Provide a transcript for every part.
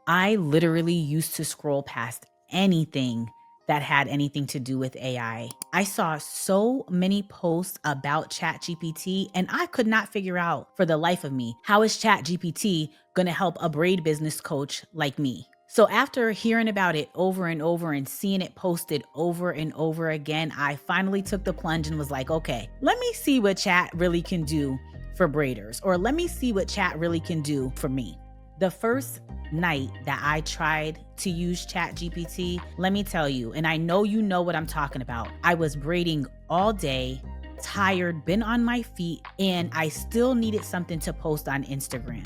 I literally used to scroll past anything that had anything to do with AI. I saw so many posts about ChatGPT, and I could not figure out for the life of me, how is ChatGPT going to help a braid business coach like me? So after hearing about it over and over and seeing it posted over and over again, I finally took the plunge and was like, okay, let me see what chat really can do for braiders, or let me see what chat really can do for me. The first night that I tried to use ChatGPT, let me tell you, and I know you know what I'm talking about. I was braiding all day, tired, been on my feet, and I still needed something to post on Instagram.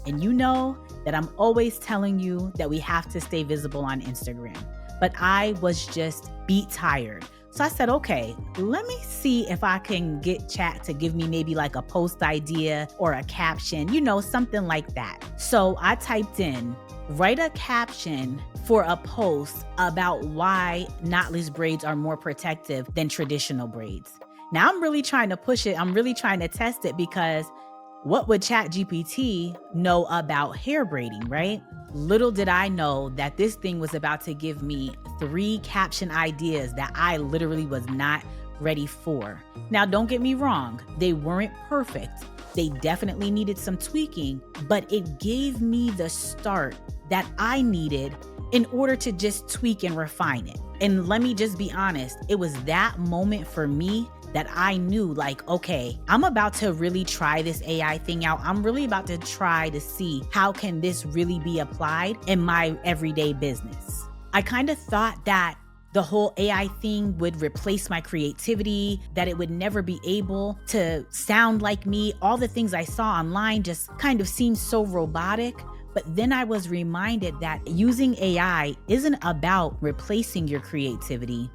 And you know that I'm always telling you that we have to stay visible on Instagram. But I was just beat tired. So I said, okay, let me see if I can get chat to give me maybe like a post idea or a caption, something like that. So I typed in, write a caption for a post about why knotless braids are more protective than traditional braids. Now I'm really trying to push it. I'm really trying to test it because what would ChatGPT know about hair braiding, right? Little did I know that this thing was about to give me 3 caption ideas that I literally was not ready for. Now, don't get me wrong, they weren't perfect. They definitely needed some tweaking, but it gave me the start that I needed in order to just tweak and refine it. And let me just be honest, it was that moment for me that I knew like, okay, I'm about to really try this AI thing out. I'm really about to try to see how can this really be applied in my everyday business. I kind of thought that the whole AI thing would replace my creativity, that it would never be able to sound like me. All the things I saw online just kind of seemed so robotic. But then I was reminded that using AI isn't about replacing your creativity.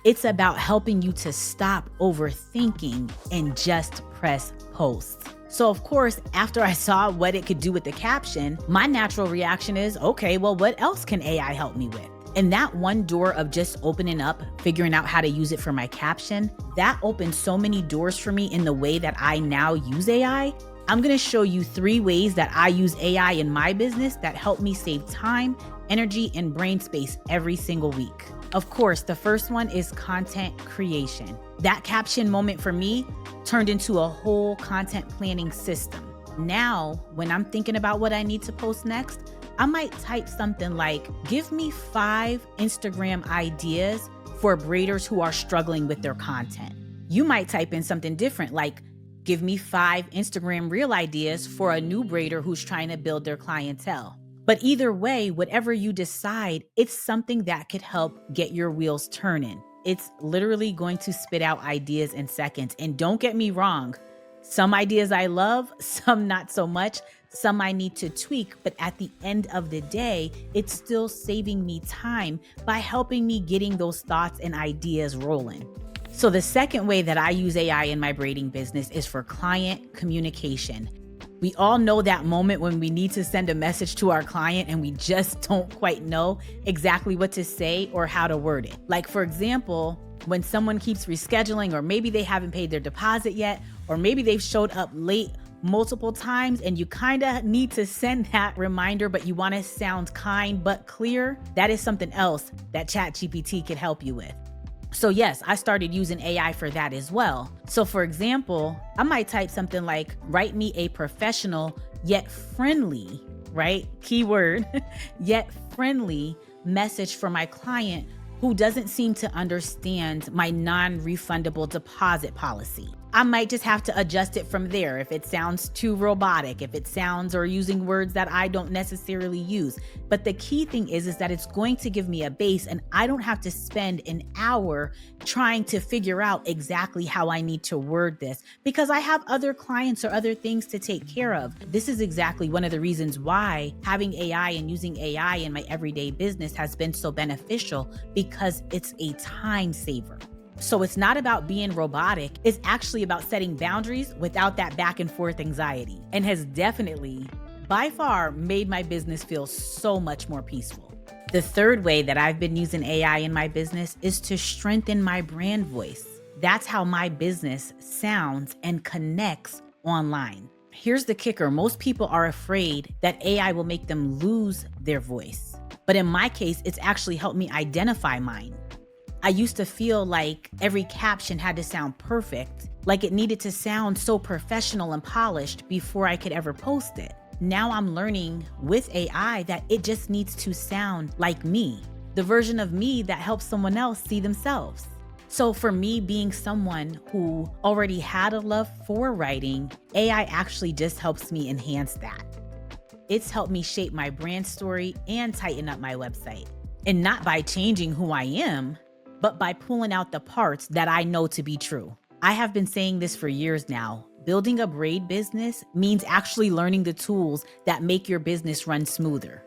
It's about helping you to stop overthinking and just press post. So of course, after I saw what it could do with the caption, my natural reaction is, okay, well, what else can AI help me with? And that one door of just opening up, figuring out how to use it for my caption, that opened so many doors for me in the way that I now use AI. I'm gonna show you 3 ways that I use AI in my business that help me save time, energy, and brain space every single week. Of course, the first one is content creation. That caption moment for me turned into a whole content planning system. Now, when I'm thinking about what I need to post next, I might type something like, give me 5 Instagram ideas for braiders who are struggling with their content. You might type in something different like, give me 5 Instagram reel ideas for a new braider who's trying to build their clientele. But either way, whatever you decide, it's something that could help get your wheels turning. It's literally going to spit out ideas in seconds. And don't get me wrong, some ideas I love, some not so much, some I need to tweak, but at the end of the day, it's still saving me time by helping me getting those thoughts and ideas rolling. So the second way that I use AI in my braiding business is for client communication. We all know that moment when we need to send a message to our client and we just don't quite know exactly what to say or how to word it. Like, for example, when someone keeps rescheduling, or maybe they haven't paid their deposit yet, or maybe they've showed up late multiple times and you kind of need to send that reminder, but you want to sound kind but clear. That is something else that ChatGPT could help you with. So yes, I started using AI for that as well. So for example, I might type something like, write me a professional yet friendly, right? Keyword, yet friendly message for my client who doesn't seem to understand my non-refundable deposit policy. I might just have to adjust it from there if it sounds too robotic, if it sounds or using words that I don't necessarily use. But the key thing is that it's going to give me a base and I don't have to spend an hour trying to figure out exactly how I need to word this because I have other clients or other things to take care of. This is exactly one of the reasons why having AI and using AI in my everyday business has been so beneficial, because it's a time saver. So it's not about being robotic. It's actually about setting boundaries without that back and forth anxiety, and has definitely, by far, made my business feel so much more peaceful. The third way that I've been using AI in my business is to strengthen my brand voice. That's how my business sounds and connects online. Here's the kicker. Most people are afraid that AI will make them lose their voice. But in my case, it's actually helped me identify mine. I used to feel like every caption had to sound perfect, like it needed to sound so professional and polished before I could ever post it. Now I'm learning with AI that it just needs to sound like me, the version of me that helps someone else see themselves. So for me, being someone who already had a love for writing, AI actually just helps me enhance that. It's helped me shape my brand story and tighten up my website. And not by changing who I am, but by pulling out the parts that I know to be true. I have been saying this for years now. Building a braid business means actually learning the tools that make your business run smoother.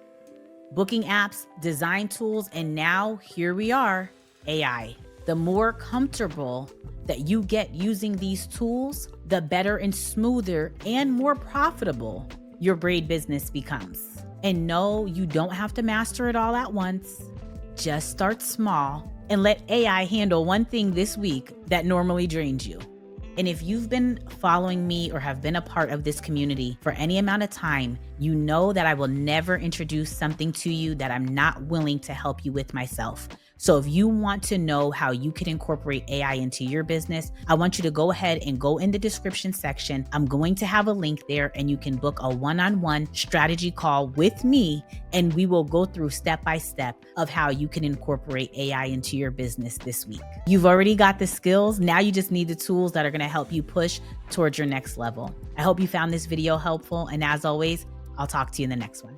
Booking apps, design tools, and now here we are, AI. The more comfortable that you get using these tools, the better and smoother and more profitable your braid business becomes. And no, you don't have to master it all at once. Just start small and let AI handle one thing this week that normally drains you. And if you've been following me or have been a part of this community for any amount of time, you know that I will never introduce something to you that I'm not willing to help you with myself. So if you want to know how you can incorporate AI into your business, I want you to go ahead and go in the description section. I'm going to have a link there and you can book a one-on-one strategy call with me, and we will go through step by step of how you can incorporate AI into your business this week. You've already got the skills. Now you just need the tools that are going to help you push towards your next level. I hope you found this video helpful. And as always, I'll talk to you in the next one.